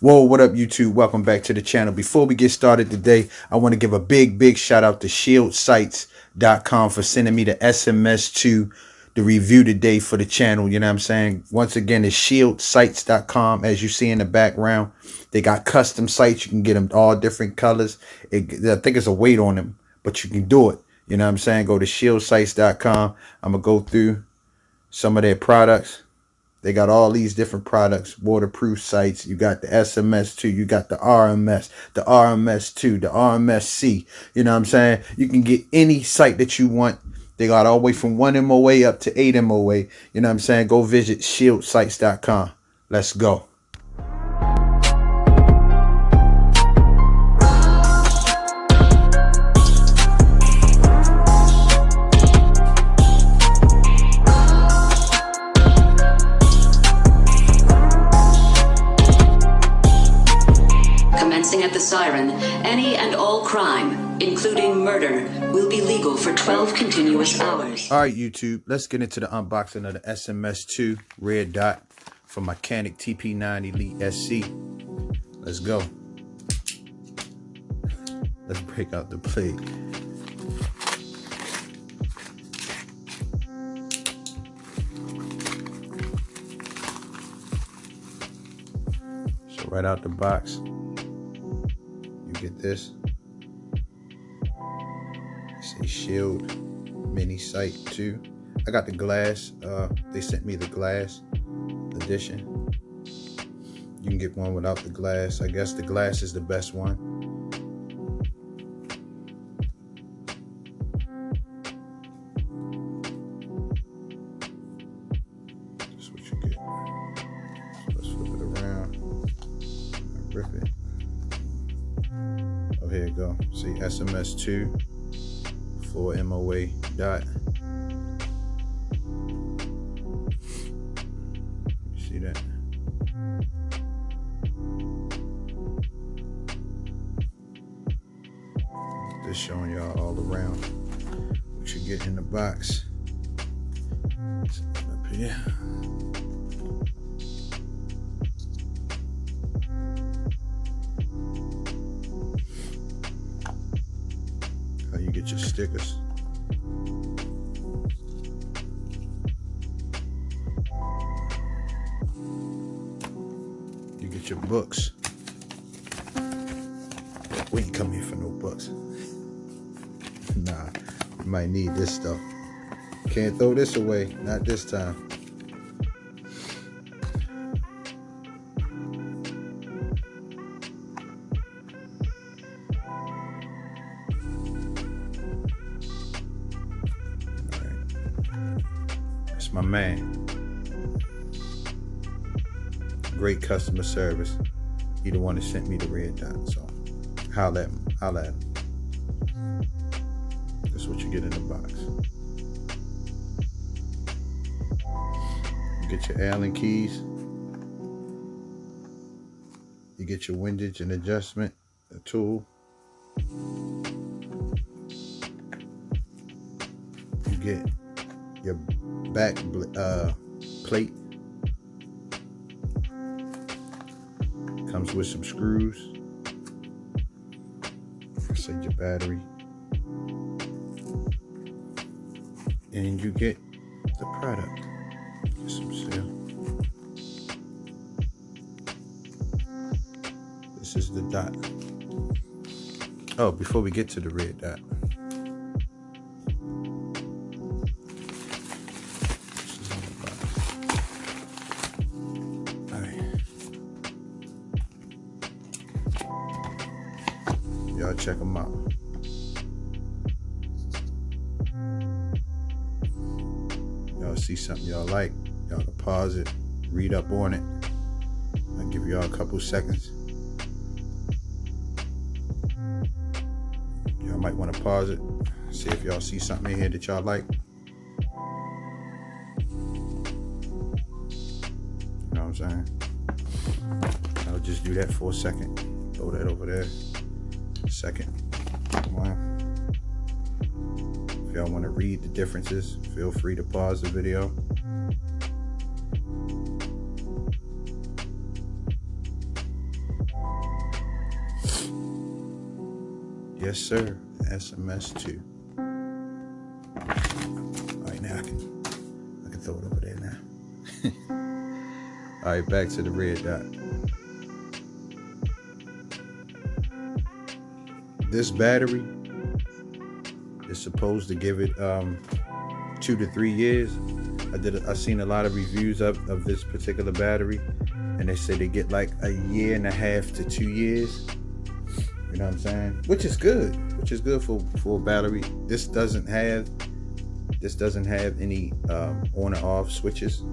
Whoa, what up, YouTube? Welcome back to the channel. Before we get started today, I want to give a big shout out to ShieldSites.com for sending me the SMS2, the review today for the channel. You know what I'm saying? Once again, it's ShieldSites.com. As you see in the background, they got custom sites. You can get them all different colors. I think it's a weight on them, but you can do it. You know what I'm saying? Go to ShieldSites.com. I'm going to go through some of their products. They got all these different products, waterproof sites. You got the SMS2, you got the RMS, the RMS2, the RMSC. You know what I'm saying? You can get any site that you want. They got all the way from 1 MOA up to 8 MOA. You know what I'm saying? Go visit ShieldSites.com. Let's go. At the siren, any and all crime, including murder, will be legal for 12 continuous hours. All right, YouTube, let's get into the unboxing of the SMS2 red dot for my Canik TP-9 Elite SC. Let's go. Let's break out the plate. So right out the box, get this. Say Shield mini sight 2. I got the glass. They sent me the glass edition. You can get one without the glass. I guess the glass is the best one. That's what you get. So let's flip it around and rip it. Oh, here you go. See, SMS2 4 MOA dot. You see that? Just showing y'all all around what you get in the box. Up here. You get your stickers. You get your books. We ain't come here for no books. Nah, you might need this stuff. Can't throw this away, not this time. My man, great customer service. He the one that sent me the red dot, so holla at him. That's what you get in the box. You get your Allen keys. You get your windage and adjustment, a tool. You get your back plate. Comes with some screws. Set your battery. And you get the product. Get some seal. This is the dot. Oh, before we get to the red dot, y'all check them out. Y'all see something y'all like, y'all can pause it, read up on it. I'll give y'all a couple seconds. Y'all might want to pause it, see if y'all see something in here that y'all like. You know what I'm saying? I'll just do that for a second. Throw that over there. Second. Wow. If y'all want to read the differences, feel free to pause the video. Yes, sir. SMS2. All right, now I can throw it over there now. All right, back to the red dot. This battery is supposed to give it 2 to 3 years. I seen a lot of reviews of this particular battery, and they say they get like 1.5 years to 2 years. You know what I'm saying? Which is good for a battery. This doesn't have any on or off switches.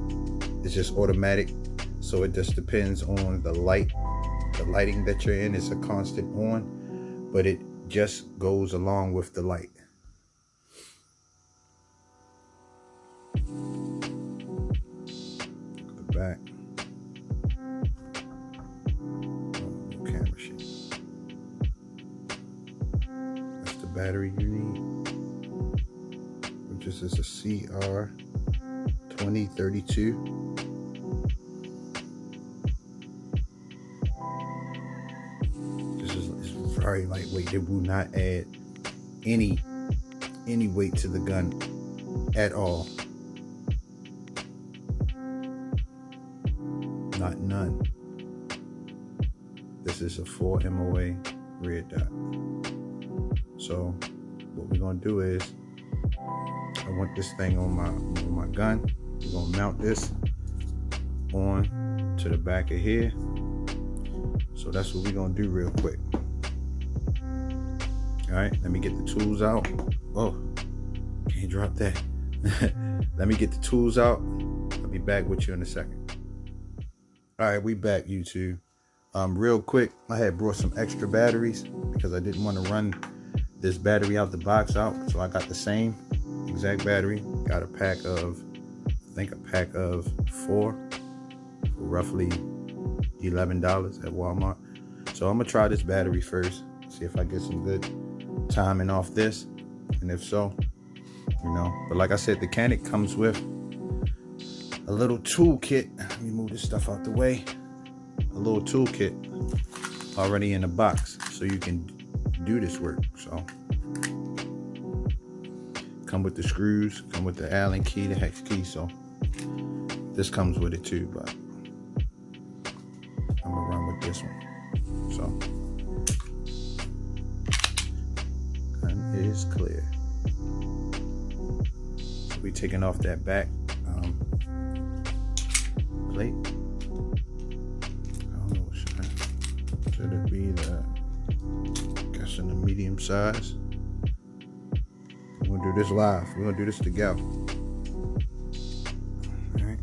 It's just automatic, so it just depends on the lighting that you're in. It's a constant on, but it just goes along with the light. The back. Oh, camera shit. That's the battery you need, which is a CR2032. Very lightweight. It will not add any weight to the gun at all. Not none. This is a 4 MOA red dot. So what we're gonna do is, I want this thing on my gun. We're gonna mount this on to the back of here. So that's what we're gonna do real quick. All right, let me get the tools out. Oh, can't drop that. Let me get the tools out. I'll be back with you in a second. All right, we back, YouTube. Real quick, I had brought some extra batteries because I didn't want to run this battery out the box out. So I got the same exact battery. Got a pack of, I think a pack of 4 for roughly $11 at Walmart. So I'm gonna try this battery first, see if I get some good timing off this, and if so, you know. But like I said, the Canik comes with a little toolkit. Let me move this stuff out the way. A little toolkit already in the box, so you can do this work. So come with the screws, come with the Allen key, the hex key. So this comes with it too, but I'm gonna run with this one. So is clear. So we taking off that back plate. I don't know what should it be, the, I guess in the medium size. We're gonna do this live. We're gonna do this together. All right.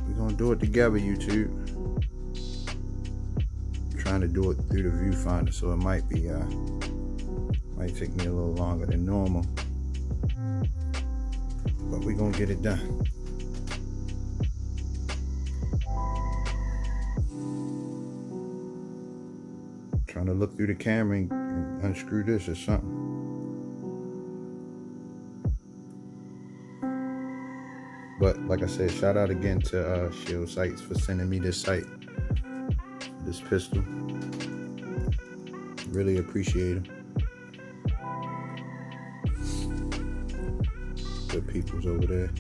We're gonna do it together, YouTube. I'm trying to do it through the viewfinder, so it might be might take me a little longer than normal, but we're gonna get it done. Trying to look through the camera and unscrew this or something. But like I said, shout out again to Shield Sights for sending me this sight, this pistol. Really appreciate them. Good peoples over there.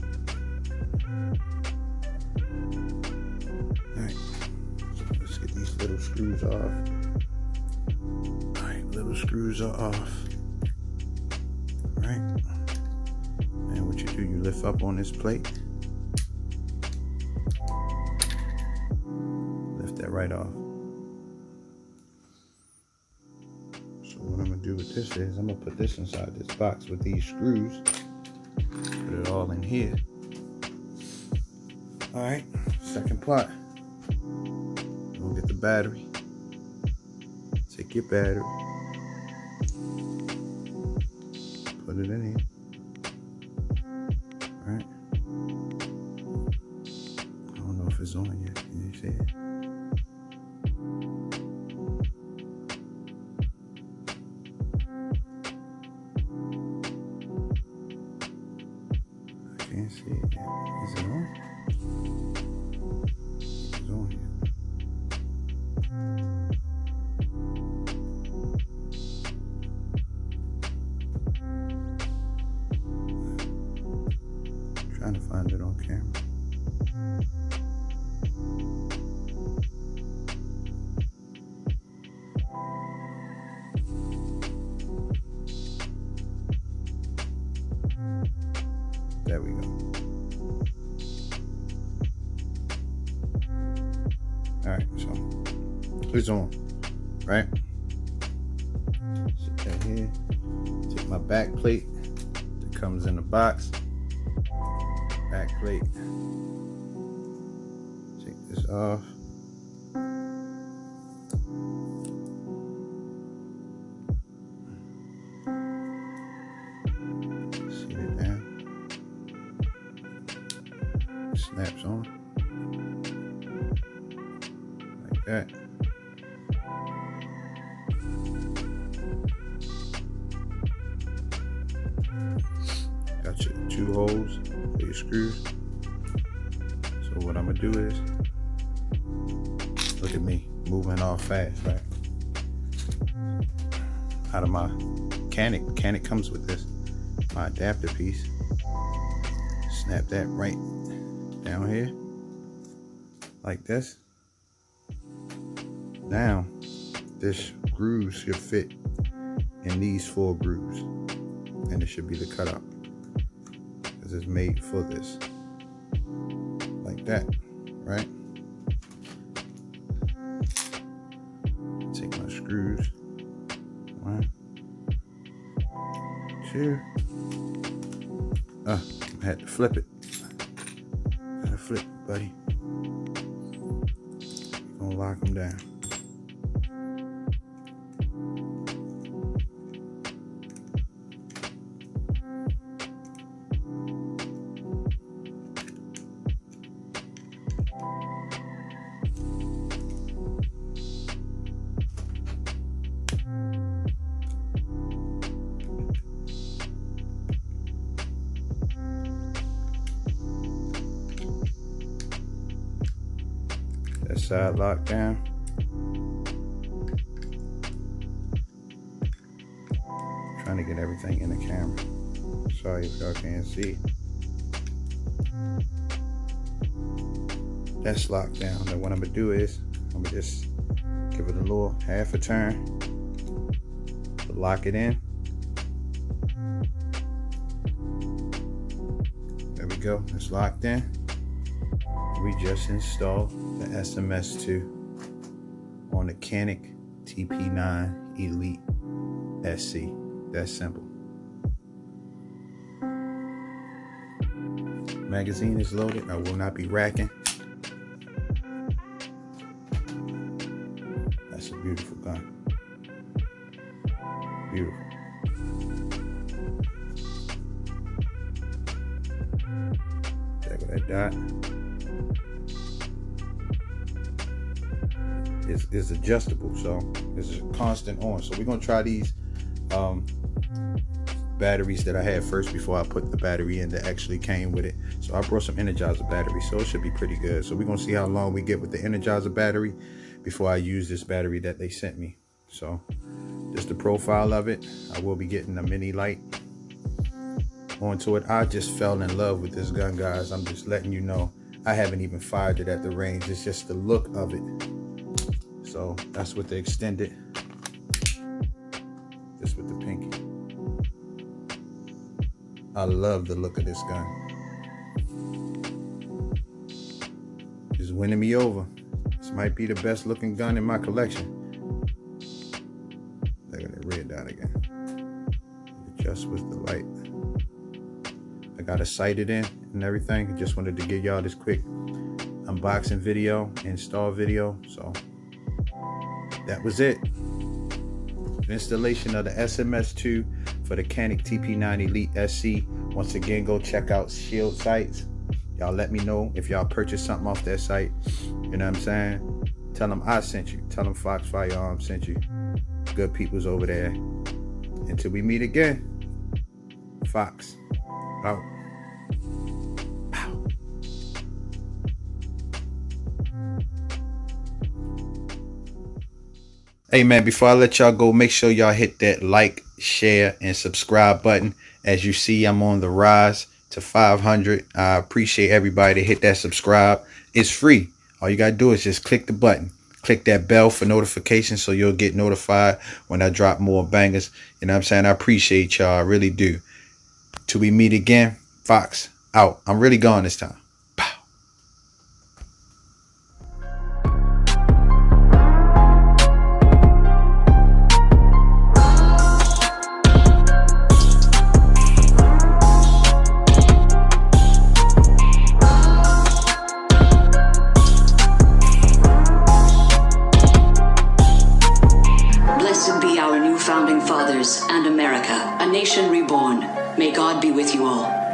All right, so let's get these little screws off. All right, little screws are off. All right, and what you do, you lift up on this plate, lift that right off. So what I'm gonna do with this is, I'm gonna put this inside this box with these screws. Put it all in here. All right, second part. We'll get the battery. Take your battery. Put it in here. All right. I don't know if it's on yet. Can you see it? Can't see it yet. Is it on? It's on here. Alright, so it's on, right? Sit that here. Take my back plate that comes in the box. Back plate. Take this off. Sit it down. Snaps on. Like that. Got your 2 holes for your screws. So what I'm gonna do is, look at me moving all fast, right? Out of my Canik. Canik comes with this, my adapter piece. Snap that right down here, like this. Now, this groove should fit in these 4 grooves, and it should be the cutout, because it's made for this, like that, right? Take my screws, 1, 2. I had to flip it. Gotta flip it, buddy. Gonna lock them down. That side lock down. Trying to get everything in the camera. Sorry if y'all can't see. That's locked down. Now what I'm gonna do is, I'm gonna just give it a little half a turn to lock it in. There we go, it's locked in. We just installed the SMS2 on the Canik TP9 Elite SC. That's simple. Magazine is loaded. I will not be racking. That's a beautiful gun. Beautiful. Check that dot. It's adjustable, so it's constant on. So we're gonna try these batteries that I had first before I put the battery in that actually came with it. So I brought some Energizer batteries, so it should be pretty good. So we're gonna see how long we get with the Energizer battery before I use this battery that they sent me. So just the profile of it. I will be getting a mini light onto it. I just fell in love with this gun, guys. I'm just letting you know. I haven't even fired it at the range. It's just the look of it. So that's with the extended. This with the pinky. I love the look of this gun. It's winning me over. This might be the best looking gun in my collection. Look at that red dot again. Just with the light. I got it sighted in and everything. I just wanted to give y'all this quick unboxing video, install video. So that was it. The installation of the SMS2 for the Canik TP9 Elite SC. Once again, go check out Shield Sights. Y'all let me know if y'all purchase something off that site. You know what I'm saying? Tell them I sent you. Tell them Fox Firearms sent you. Good people's over there. Until we meet again, Fox out. Hey man, before I let y'all go, make sure y'all hit that like, share, and subscribe button. As you see, I'm on the rise to 500. I appreciate everybody to hit that subscribe. It's free. All you gotta do is just click the button. Click that bell for notifications so you'll get notified when I drop more bangers. You know what I'm saying? I appreciate y'all. I really do. Till we meet again, Fox out. I'm really gone this time. God be with you all.